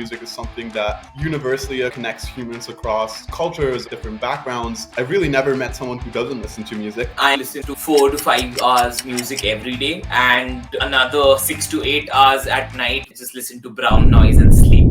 music is something that universally connects humans across cultures, different backgrounds. I've really never met someone who doesn't listen to music. I listen to 4 to 5 hours music every day and another 6 to 8 hours at night. Just listen to brown noise and sleep.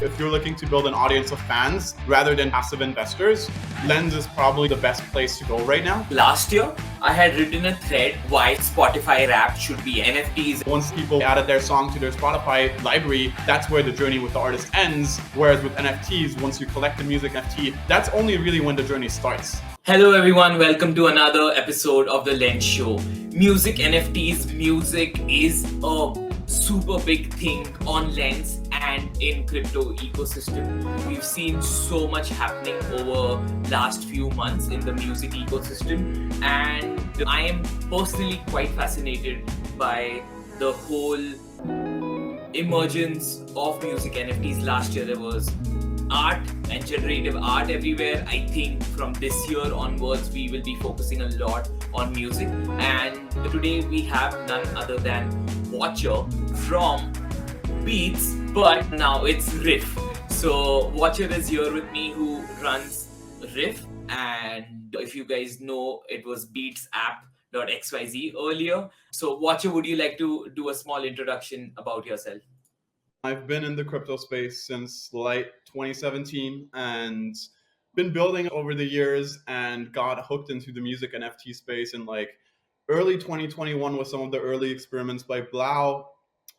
If you're looking to build an audience of fans rather than passive investors, Lens is probably the best place to go right now. Last year, I had written a thread why Spotify Wrapped should be NFTs. Once people added their song to their Spotify library, that's where the journey with the artist ends. Whereas with NFTs, once you collect the music NFT, that's only really when the journey starts. Hello everyone, welcome to another episode of the Lens Show. Music NFTs, music is a super big thing on Lens and in crypto ecosystem. We've seen so much happening over last few months in the music ecosystem, and I am personally quite fascinated by the whole emergence of music NFTs. Last year there was art and generative art everywhere. I think from this year onwards we will be focusing a lot on music, and today we have none other than Watcher from Beats, but now it's Riff. So Watcher is here with me, who runs Riff, and if you guys know, it was Beats app.xyz earlier. So Watcher, would you like to do a small introduction about yourself? I've been in the crypto space since late 2017 and been building over the years, and got hooked into the music NFT space in early 2021 with some of the early experiments by Blau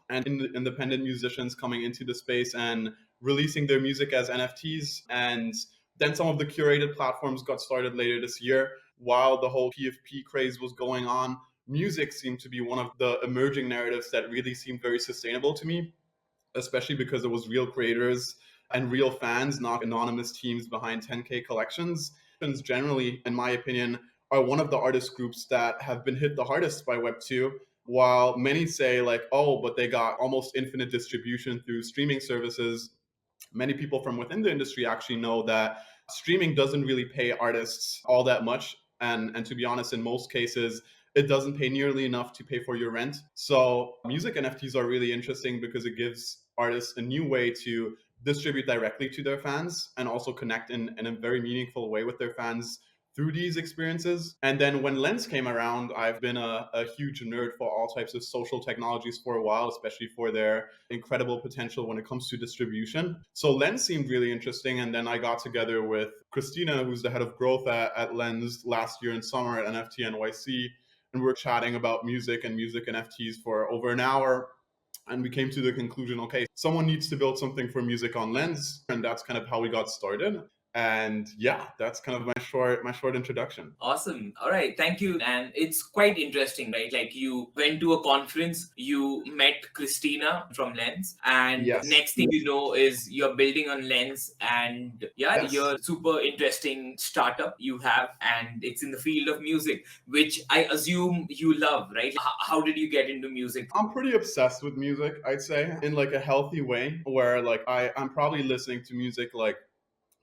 and independent musicians coming into the space and releasing their music as NFTs. And then some of the curated platforms got started later this year. While the whole PFP craze was going on, music seemed to be one of the emerging narratives that really seemed very sustainable to me, especially because it was real creators and real fans, not anonymous teams behind 10K collections. And generally, in my opinion, are one of the artist groups that have been hit the hardest by Web2. While many say oh, but they got almost infinite distribution through streaming services, many people from within the industry actually know that streaming doesn't really pay artists all that much. And to be honest, in most cases, it doesn't pay nearly enough to pay for your rent. So music NFTs are really interesting because it gives artists a new way to distribute directly to their fans and also connect in a very meaningful way with their fans through these experiences. And then when Lens came around, I've been a huge nerd for all types of social technologies for a while, especially for their incredible potential when it comes to distribution. So Lens seemed really interesting. And then I got together with Christina, who's the head of growth at Lens, last year in summer at NFT NYC. And we're chatting about music and music NFTs for over an hour. And we came to the conclusion, okay, someone needs to build something for music on Lens. And that's kind of how we got started. And yeah, that's kind of my short introduction. Awesome. All right. Thank you. And it's quite interesting, right? Like, you went to a conference, you met Christina from Lens, and Yes. next thing you know is you're building on Lens, and Yes. you're super interesting startup you have, and it's in the field of music, which I assume you love, right? How did you get into music? I'm pretty obsessed with music, I'd say, in a healthy way, where I'm probably listening to music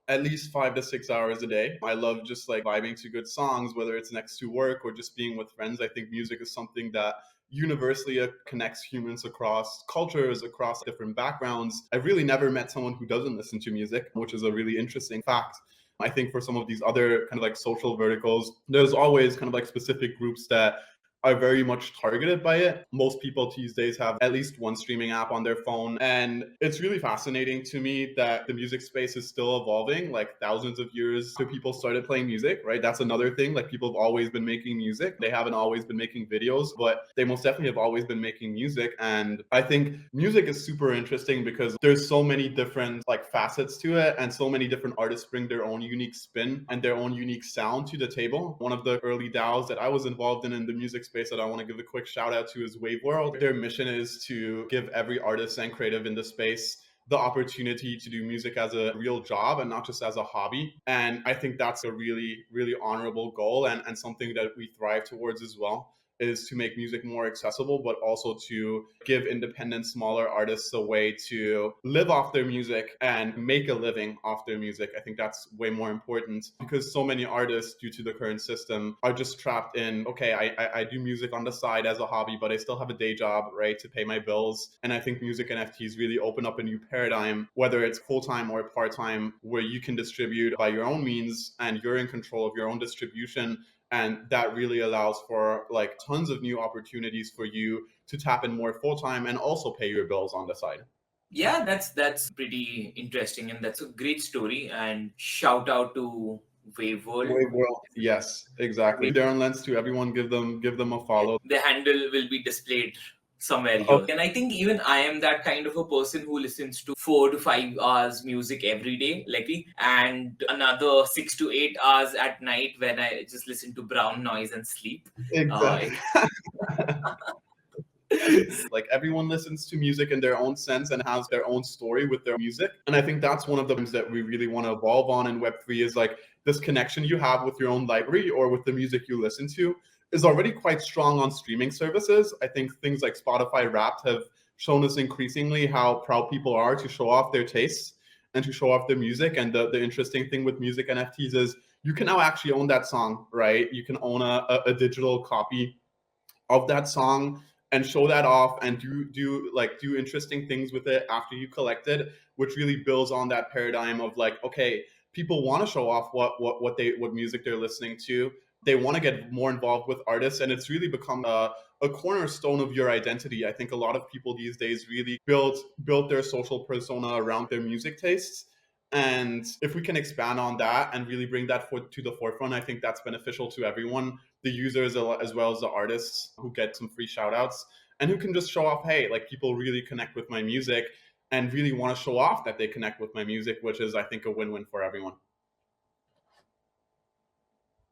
at least 5 to 6 hours a day. I love just vibing to good songs, whether it's next to work or just being with friends. I think music is something that universally connects humans across cultures, across different backgrounds. I've really never met someone who doesn't listen to music, which is a really interesting fact. I think for some of these other kind of social verticals, there's always kind of specific groups that are very much targeted by it. Most people these days have at least one streaming app on their phone. And it's really fascinating to me that the music space is still evolving. Thousands of years after people started playing music, right? That's another thing. People have always been making music. They haven't always been making videos, but they most definitely have always been making music. And I think music is super interesting because there's so many different facets to it, and so many different artists bring their own unique spin and their own unique sound to the table. One of the early DAOs that I was involved in the music space that I want to give a quick shout out to is Wave World. Their mission is to give every artist and creative in the space the opportunity to do music as a real job and not just as a hobby. And I think that's a really, really honorable goal, and something that we thrive towards as well. is to make music more accessible, but also to give independent, smaller artists a way to live off their music and make a living off their music. I think that's way more important because so many artists, due to the current system, are just trapped in, okay, I do music on the side as a hobby, but I still have a day job, right, to pay my bills. And I think music NFTs really open up a new paradigm, whether it's full-time or part-time, where you can distribute by your own means and you're in control of your own distribution. And that really allows for like tons of new opportunities for you to tap in more full-time and also pay your bills on the side. Yeah, that's pretty interesting, and that's a great story. And shout out to Wave World. Wave World, yes, exactly. They're on Lens too. Everyone give them a follow. The handle will be displayed somewhere here. Okay. And I think even I am that kind of a person who listens to 4 to 5 hours music every day, and another 6 to 8 hours at night when I just listen to brown noise and sleep. Exactly. Like everyone listens to music in their own sense and has their own story with their music. And I think that's one of the things that we really want to evolve on in Web3 is like this connection you have with your own library or with the music you listen to is already quite strong on streaming services. I think things like Spotify Wrapped have shown us increasingly how proud people are to show off their tastes and to show off their music. And the interesting thing with music NFTs is you can now actually own that song, right? You can own a digital copy of that song and show that off and do interesting things with it after you collect it, which really builds on that paradigm of like, okay, people want to show off what music they're listening to. They want to get more involved with artists, and it's really become a cornerstone of your identity. I think a lot of people these days really build their social persona around their music tastes. And if we can expand on that and really bring that to the forefront, I think that's beneficial to everyone, the users as well as the artists who get some free shout outs and who can just show off, hey, like people really connect with my music and really want to show off that they connect with my music, which is, I think, a win-win for everyone.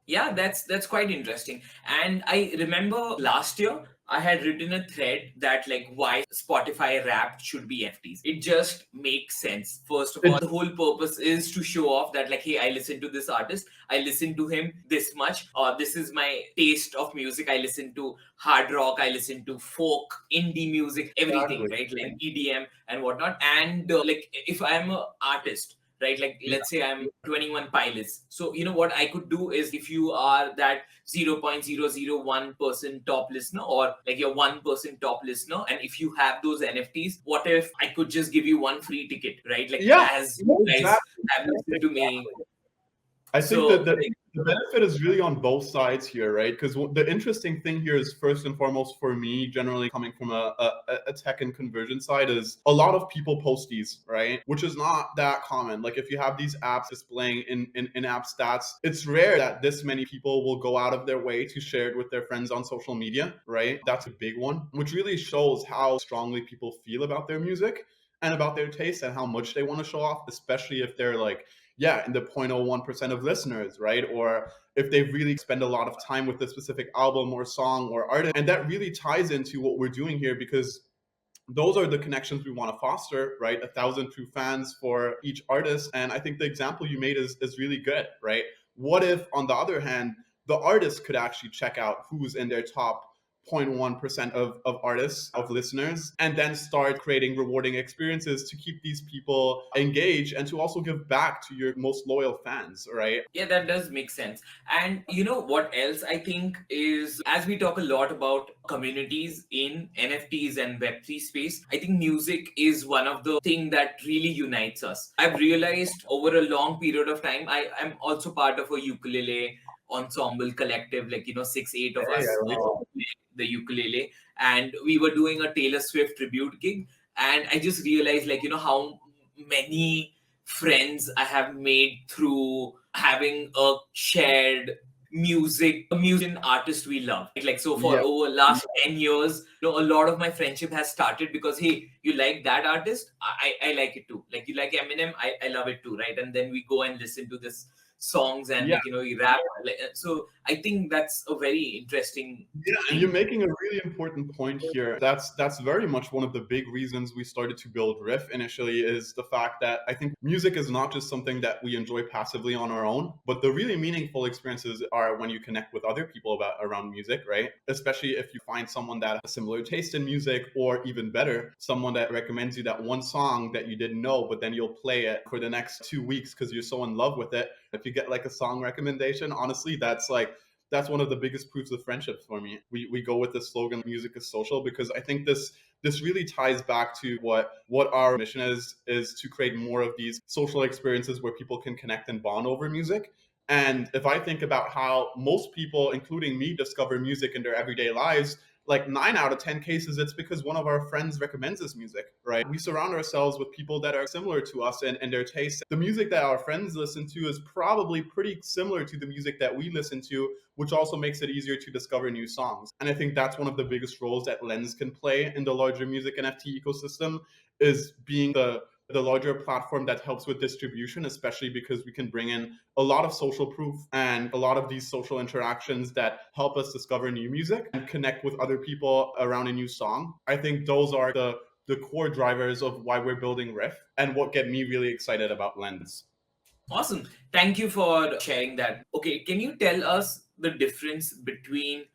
Yeah, that's quite interesting. And I remember last year I had written a thread that like why Spotify Wrapped should be NFTs. It just makes sense. First of all, the whole purpose is to show off that like, hey, I listen to this artist, I listen to him this much, or this is my taste of music. I listen to hard rock, I listen to folk, indie music, everything, right? Like EDM and whatnot. And like if I'm an artist, right? Like, let's say I'm 21 Pilots. So, you know, what I could do is if you are that 0.001% top listener or like your 1% top listener, and if you have those NFTs, what if I could just give you one free ticket, right? Like, as you guys have listened to me. I think that the benefit is really on both sides here, right? Because the interesting thing here is, first and foremost, for me, generally coming from a tech and conversion side, is a lot of people post these, right? Which is not that common. Like if you have these apps displaying in-app stats, it's rare that this many people will go out of their way to share it with their friends on social media, right? That's a big one, which really shows how strongly people feel about their music and about their taste and how much they want to show off, especially if they're like, in the 0.01% of listeners, right? Or if they really spend a lot of time with a specific album or song or artist. And that really ties into what we're doing here, because those are the connections we want to foster, right? 1,000 true fans for each artist. And I think the example you made is really good, right? What if, on the other hand, the artist could actually check out who's in their top 0.1% of artists, of listeners, and then start creating rewarding experiences to keep these people engaged and to also give back to your most loyal fans, right? Yeah, that does make sense. And you know what else I think is, as we talk a lot about communities in NFTs and Web3 space, I think music is one of the things that really unites us. I've realized over a long period of time, I am also part of a ukulele ensemble collective, like, you know, 6-8 of us play the ukulele, and we were doing a Taylor Swift tribute gig, and I just realized, like, you know, how many friends I have made through having a shared music artist we love. Like, so for over last 10 years, you know, a lot of my friendship has started because, hey, you like that artist, I like it too. Like, you like Eminem, I love it too, right? And then we go and listen to this songs and Yeah. you rap. So I think that's a very interesting Yeah, and thing. you're making a really important point here. That's very much one of the big reasons we started to build Riff initially, is the fact that I think music is not just something that we enjoy passively on our own, but the really meaningful experiences are when you connect with other people around music, right? Especially if you find someone that has a similar taste in music, or even better, someone that recommends you that one song that you didn't know, but then you'll play it for the next 2 weeks because you're so in love with it. If you get like a song recommendation, honestly, that's one of the biggest proofs of friendship for me. We go with the slogan "Music is social" because I think this really ties back to what our mission is to create more of these social experiences where people can connect and bond over music. And if I think about how most people, including me, discover music in their everyday lives, like 9 out of 10 cases, it's because one of our friends recommends this music, right? We surround ourselves with people that are similar to us and their tastes. The music that our friends listen to is probably pretty similar to the music that we listen to, which also makes it easier to discover new songs. And I think that's one of the biggest roles that Lens can play in the larger music NFT ecosystem, is being the larger platform that helps with distribution, especially because we can bring in a lot of social proof and a lot of these social interactions that help us discover new music and connect with other people around a new song. I think those are the core drivers of why we're building Riff and what get me really excited about Lens. Awesome. Thank you for sharing that. Okay, can you tell us the difference between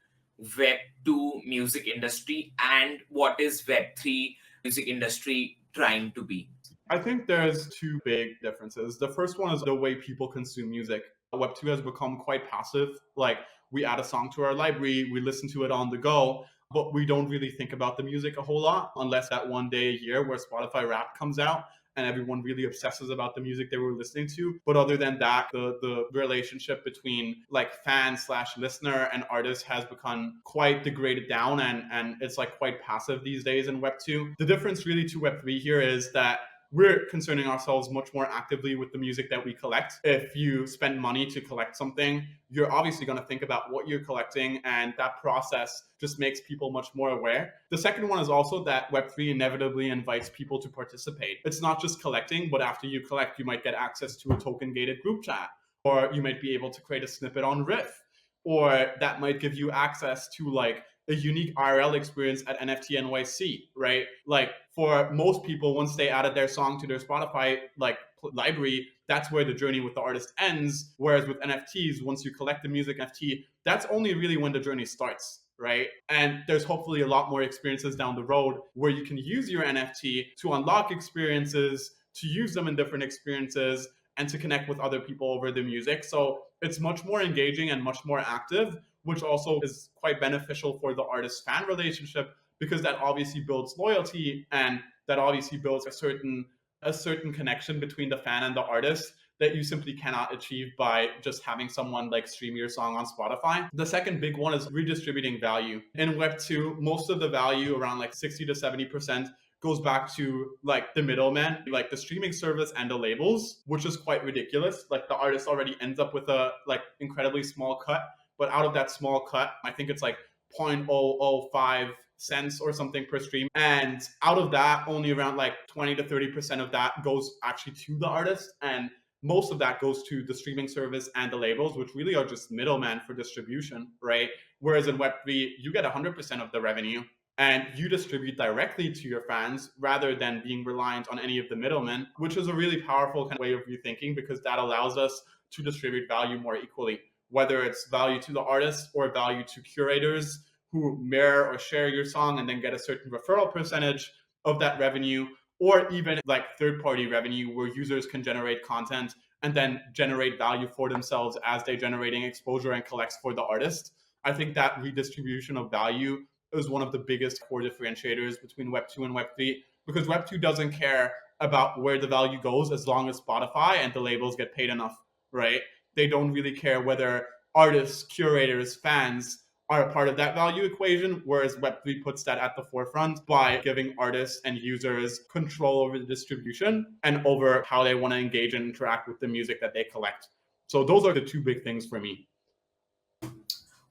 Web 2 music industry and what is Web 3 music industry trying to be? I think there's two big differences. The first one is the way people consume music. Web2 has become quite passive. Like, we add a song to our library, we listen to it on the go, but we don't really think about the music a whole lot, unless that one day a year where Spotify Wrapped comes out and everyone really obsesses about the music they were listening to. But other than that, the relationship between like fan slash listener and artist has become quite degraded down, and it's like quite passive these days in Web2. The difference really to Web3 here is that we're concerning ourselves much more actively with the music that we collect. If you spend money to collect something, you're obviously going to think about what you're collecting, and that process just makes people much more aware. The second one is also that Web3 inevitably invites people to participate. It's not just collecting, but after you collect, you might get access to a token gated group chat, or you might be able to create a snippet on Riff, or that might give you access to like a unique IRL experience at NFT NYC, right? Like, for most people, once they added their song to their Spotify like library, that's where the journey with the artist ends. Whereas with NFTs, once you collect the music NFT, that's only really when the journey starts, right? And there's hopefully a lot more experiences down the road where you can use your NFT to unlock experiences, to use them in different experiences, and to connect with other people over the music. So it's much more engaging and much more active, which also is quite beneficial for the artist-fan relationship, because that obviously builds loyalty, and that obviously builds a certain connection between the fan and the artist that you simply cannot achieve by just having someone like stream your song on Spotify. The second big one is redistributing value. In Web 2, most of the value, around like 60 to 70%, goes back to like the middleman, like the streaming service and the labels, which is quite ridiculous. Like, the artist already ends up with a like incredibly small cut, but out of that small cut, I think it's like 0.005 cents or something per stream. And out of that, only around like 20 to 30% of that goes actually to the artist. And most of that goes to the streaming service and the labels, which really are just middlemen for distribution, right? Whereas in Web3, you get 100% of the revenue and you distribute directly to your fans rather than being reliant on any of the middlemen, which is a really powerful kind of way of rethinking, because that allows us to distribute value more equally, whether it's value to the artist or value to curators who mirror or share your song and then get a certain referral percentage of that revenue, or even like third-party revenue where users can generate content and then generate value for themselves as they're generating exposure and collects for the artist. I think that redistribution of value is one of the biggest core differentiators between Web 2 and Web 3, because Web 2 doesn't care about where the value goes as long as Spotify and the labels get paid enough, right? They don't really care whether artists, curators, fans are a part of that value equation, whereas Web3 puts that at the forefront by giving artists and users control over the distribution and over how they want to engage and interact with the music that they collect. So those are the two big things for me.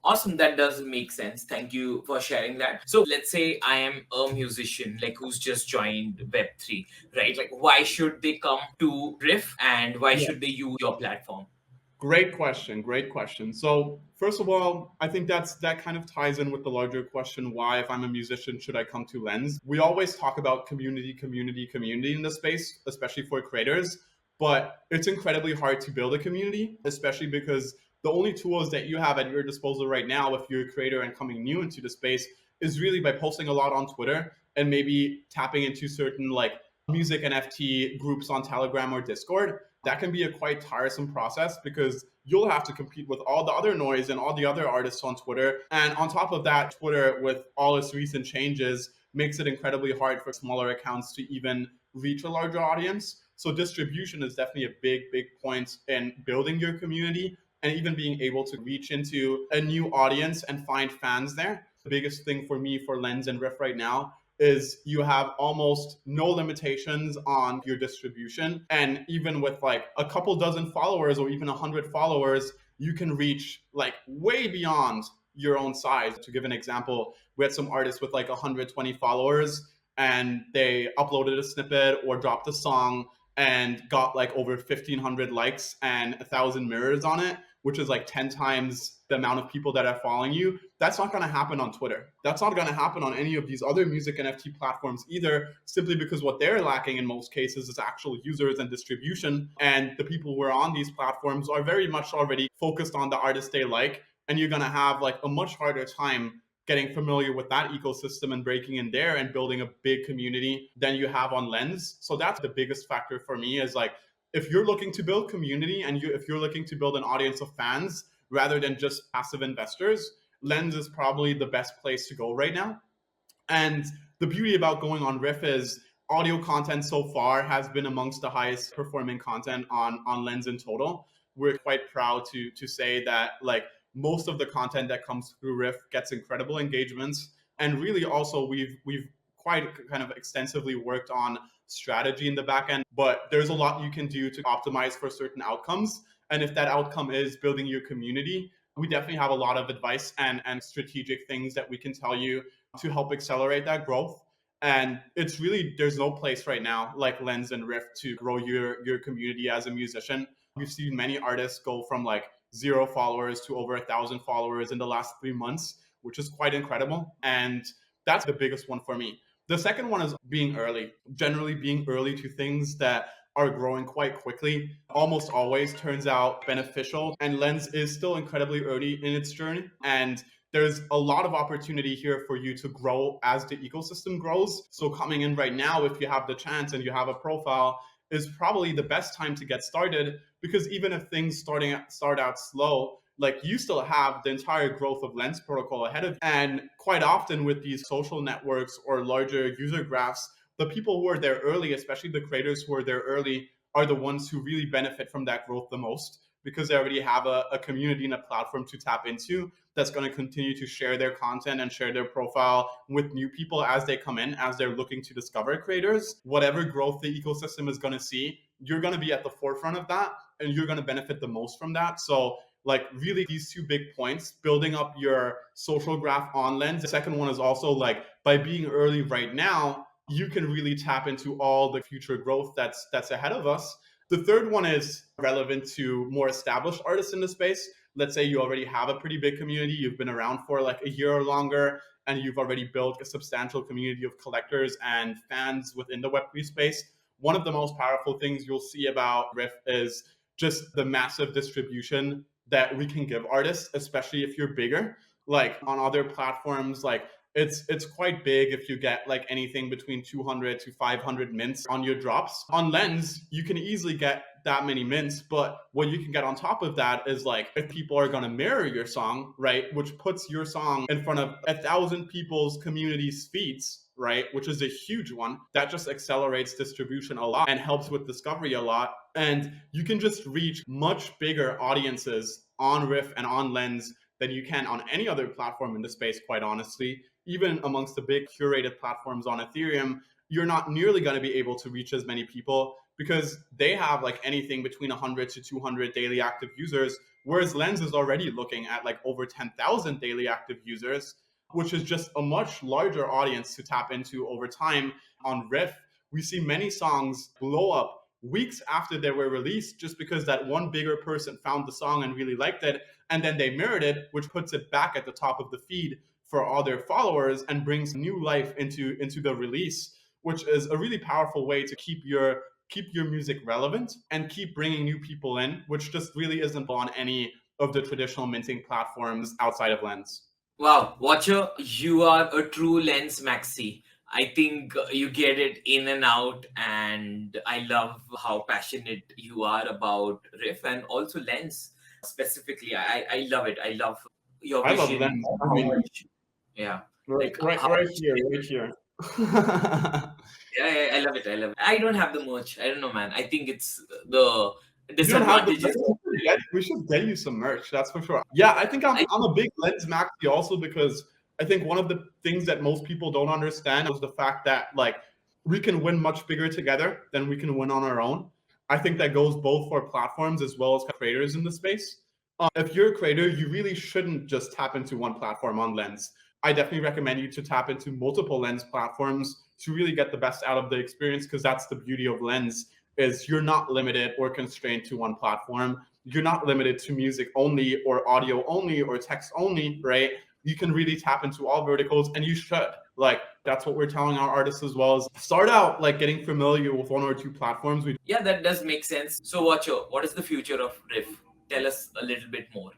Awesome, that does make sense. Thank you for sharing that. So let's say I am a musician like who's just joined Web3, right? Like, why should they come to Riff and why should they use your platform? Great question. Great question. So, first of all, I think that kind of ties in with the larger question, why, if I'm a musician, should I come to Lens? We always talk about community, community, community in this space, especially for creators, but it's incredibly hard to build a community, especially because the only tools that you have at your disposal right now, if you're a creator and coming new into the space, is really by posting a lot on Twitter and maybe tapping into certain like music NFT groups on Telegram or Discord. That can be a quite tiresome process because you'll have to compete with all the other noise and all the other artists on Twitter. And on top of that, Twitter, with all its recent changes, makes it incredibly hard for smaller accounts to even reach a larger audience. So distribution is definitely a big, big point in building your community and even being able to reach into a new audience and find fans there. The biggest thing for me for Lens and Riff right now is you have almost no limitations on your distribution. And even with like a couple dozen followers or even 100 followers, you can reach like way beyond your own size. To give an example, we had some artists with like 120 followers and they uploaded a snippet or dropped a song and got like over 1,500 likes and 1,000 mirrors on it, which is like 10 times the amount of people that are following you. That's not going to happen on Twitter. That's not going to happen on any of these other music NFT platforms either, simply because what they're lacking in most cases is actual users and distribution. And the people who are on these platforms are very much already focused on the artists they like. And you're going to have like a much harder time getting familiar with that ecosystem and breaking in there and building a big community than you have on Lens. So that's the biggest factor for me, is like, if you're looking to build community and if you're looking to build an audience of fans rather than just passive investors, Lens is probably the best place to go right now. And the beauty about going on Riff is audio content so far has been amongst the highest performing content on Lens in total. We're quite proud to say that like most of the content that comes through Riff gets incredible engagements. And really also we've quite kind of extensively worked on strategy in the back end, but there's a lot you can do to optimize for certain outcomes. And if that outcome is building your community, we definitely have a lot of advice and strategic things that we can tell you to help accelerate that growth. And it's really, there's no place right now like Lens and Riff to grow your community as a musician. We've seen many artists go from like 0 followers to over 1,000 followers in the last 3 months, which is quite incredible. And that's the biggest one for me. The second one is being early. Generally, being early to things that are growing quite quickly almost always turns out beneficial. And Lens is still incredibly early in its journey. And there's a lot of opportunity here for you to grow as the ecosystem grows. So coming in right now, if you have the chance and you have a profile, is probably the best time to get started, because even if things start out slow, like you still have the entire growth of Lens protocol ahead of you. And quite often with these social networks or larger user graphs, the people who are there early, especially the creators who are there early, are the ones who really benefit from that growth the most, because they already have a community and a platform to tap into that's going to continue to share their content and share their profile with new people as they come in, as they're looking to discover creators. Whatever growth the ecosystem is going to see, you're going to be at the forefront of that and you're going to benefit the most from that. So like really these 2 big points, building up your social graph on Lens. The second one is also like, by being early right now, you can really tap into all the future growth that's ahead of us. The third one is relevant to more established artists in the space. Let's say you already have a pretty big community, you've been around for like a year or longer, and you've already built a substantial community of collectors and fans within the Web3 space. One of the most powerful things you'll see about Riff is just the massive distribution that we can give artists, especially if you're bigger. Like on other platforms, like it's quite big if you get like anything between 200 to 500 mints on your drops. On Lens, you can easily get that many mints, but what you can get on top of that is like, if people are going to mirror your song, right, which puts your song in front of 1,000 people's community's feeds, right, which is a huge one, that just accelerates distribution a lot and helps with discovery a lot. And you can just reach much bigger audiences on Riff and on Lens than you can on any other platform in the space, quite honestly. Even amongst the big curated platforms on Ethereum, you're not nearly going to be able to reach as many people because they have like anything between 100 to 200 daily active users, whereas Lens is already looking at like over 10,000 daily active users, which is just a much larger audience to tap into over time. On Riff, we see many songs blow up weeks after they were released, just because that one bigger person found the song and really liked it, and then they mirrored it, which puts it back at the top of the feed for all their followers and brings new life into the release, which is a really powerful way to keep your music relevant and keep bringing new people in, which just really isn't on any of the traditional minting platforms outside of Lens. Wow, Watcher, you are a true Lens maxi. I think you get it in and out, and I love how passionate you are about Riff and also Lens specifically. I love it. I love your I love vision. Lens. I How mean, much, yeah, like right how much. here, right here. Yeah, I love it. I love it. I don't have the merch. I don't know, man. I think it's the You don't have the disadvantages. we should get you some merch, that's for sure. Yeah, I think I'm a big Lens maxi also because I think one of the things that most people don't understand is the fact that like we can win much bigger together than we can win on our own. I think that goes both for platforms as well as creators in the space. If you're a creator, you really shouldn't just tap into one platform on Lens. I definitely recommend you to tap into multiple Lens platforms to really get the best out of the experience, because that's the beauty of Lens, is you're not limited or constrained to one platform. You're not limited to music only or audio only or text only, right? You can really tap into all verticals, and you should. Like, that's what we're telling our artists as well, is start out like getting familiar with one or two platforms. Yeah, that does make sense. So, Watcher, what is the future of Riff? Tell us a little bit more.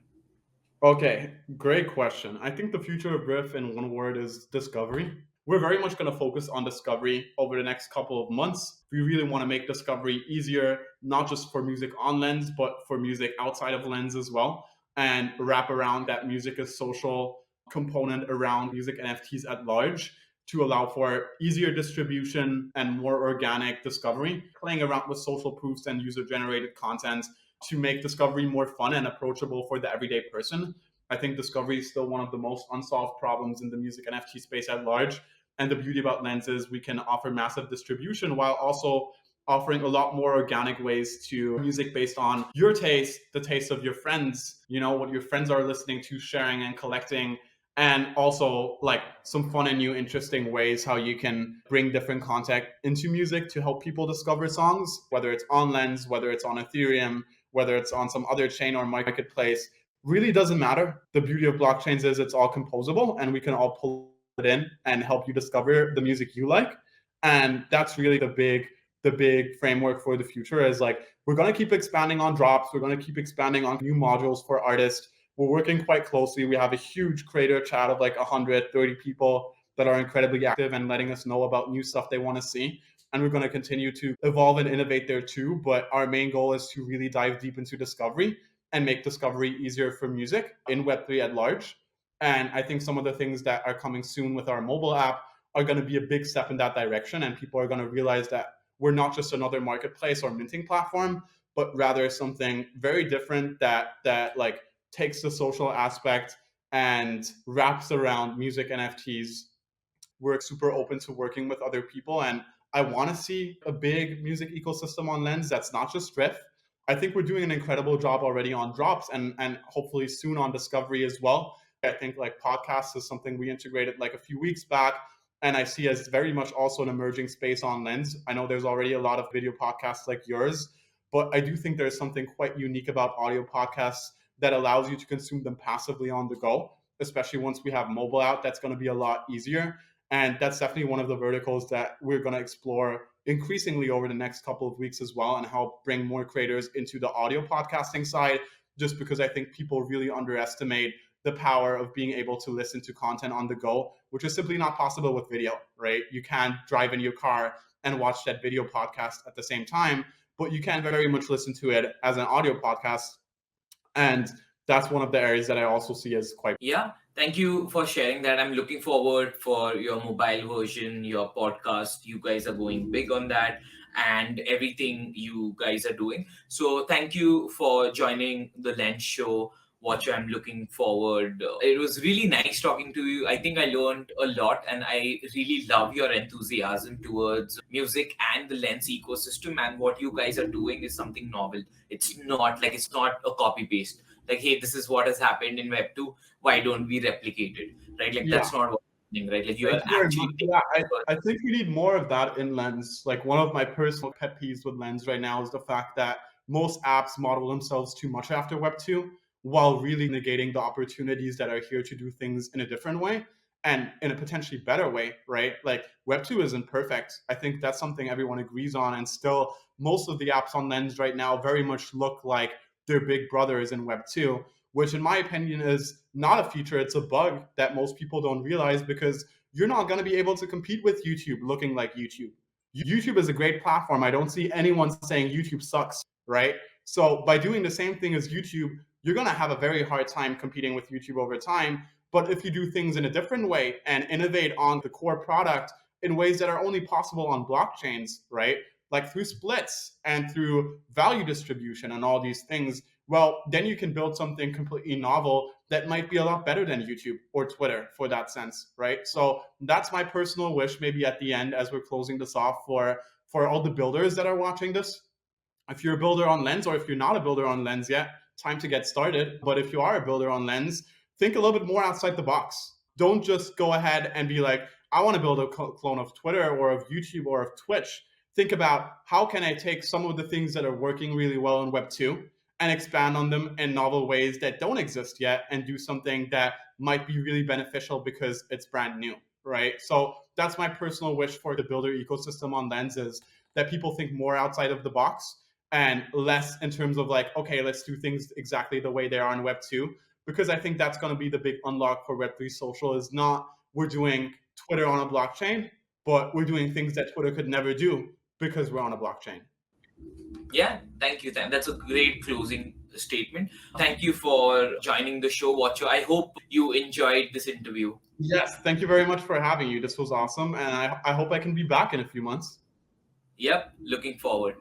Okay, great question. I think the future of Riff in one word is discovery. We're very much going to focus on discovery over the next couple of months. We really want to make discovery easier, not just for music on Lens, but for music outside of Lens as well, and wrap around that music is social component around music NFTs at large to allow for easier distribution and more organic discovery, playing around with social proofs and user generated content to make discovery more fun and approachable for the everyday person. I think discovery is still one of the most unsolved problems in the music NFT space at large. And the beauty about Lens is we can offer massive distribution while also offering a lot more organic ways to music based on your taste, the taste of your friends, you know, what your friends are listening to, sharing and collecting, and also like some fun and new interesting ways how you can bring different content into music to help people discover songs, whether it's on Lens, whether it's on Ethereum, whether it's on some other chain or marketplace. Really doesn't matter. The beauty of blockchains is it's all composable, and we can all pull it in and help you discover the music you like. And that's really the big framework for the future, is like we're going to keep expanding on drops, we're going to keep expanding on new modules for artists. We're working quite closely. We have a huge creator chat of like 130 people that are incredibly active and letting us know about new stuff they want to see. And we're going to continue to evolve and innovate there too. But our main goal is to really dive deep into discovery and make discovery easier for music in Web3 at large. And I think some of the things that are coming soon with our mobile app are going to be a big step in that direction. And people are going to realize that we're not just another marketplace or minting platform, but rather something very different that like takes the social aspect and wraps around music NFTs. We're super open to working with other people, and I want to see a big music ecosystem on Lens that's not just Riff. I think we're doing an incredible job already on drops, and hopefully soon on discovery as well. I think like podcasts is something we integrated like a few weeks back, and I see as very much also an emerging space on Lens. I know there's already a lot of video podcasts like yours, but I do think there's something quite unique about audio podcasts that allows you to consume them passively on the go, especially once we have mobile out. That's going to be a lot easier. And that's definitely one of the verticals that we're going to explore increasingly over the next couple of weeks as well, and help bring more creators into the audio podcasting side, just because I think people really underestimate the power of being able to listen to content on the go, which is simply not possible with video, right? You can't drive in your car and watch that video podcast at the same time, but you can very much listen to it as an audio podcast. And that's one of the areas that I also see as quite. Yeah, thank you for sharing that. I'm looking forward for your mobile version, your podcast. You guys are going big on that, and everything you guys are doing. So thank you for joining the Lens Show. Watcher, I'm looking forward. It was really nice talking to you. I think I learned a lot, and I really love your enthusiasm towards music and the Lens ecosystem. And what you guys are doing is something novel. It's not a copy paste. Like, hey, this is what has happened in Web 2. Why don't we replicate it? Right? Like, Yeah. that's not what Right? Like you are Thank you very much. actually Yeah, taking effort. I think we need more of that in Lens. Like one of my personal pet peeves with Lens right now is the fact that most apps model themselves too much after Web 2 while really negating the opportunities that are here to do things in a different way and in a potentially better way, right? Like Web 2 isn't perfect. I think that's something everyone agrees on. And still, most of the apps on Lens right now very much look like their big brothers in Web 2, which in my opinion is not a feature, it's a bug that most people don't realize because you're not going to be able to compete with YouTube looking like YouTube. YouTube is a great platform. I don't see anyone saying YouTube sucks, right? So by doing the same thing as YouTube, you're going to have a very hard time competing with YouTube over time. But if you do things in a different way and innovate on the core product in ways that are only possible on blockchains, right? Like through splits and through value distribution and all these things, well, then you can build something completely novel that might be a lot better than YouTube or Twitter for that sense, right? So that's my personal wish, maybe at the end as we're closing this off for all the builders that are watching this. If you're a builder on Lens, or if you're not a builder on Lens yet, time to get started. But if you are a builder on Lens, think a little bit more outside the box. Don't just go ahead and be like, I want to build a clone of Twitter or of YouTube or of Twitch. Think about how can I take some of the things that are working really well in Web 2 and expand on them in novel ways that don't exist yet and do something that might be really beneficial because it's brand new, right? So that's my personal wish for the builder ecosystem on Lens, is that people think more outside of the box and less in terms of like, okay, let's do things exactly the way they are in Web 2. Because I think that's going to be the big unlock for Web3 social, is not we're doing Twitter on a blockchain, but we're doing things that Twitter could never do because we're on a blockchain. Yeah, thank you. That's a great closing statement. Thank you for joining the show, Watcher. I hope you enjoyed this interview. Yes, thank you very much for having you. This was awesome, and I hope I can be back in a few months. Yep, looking forward.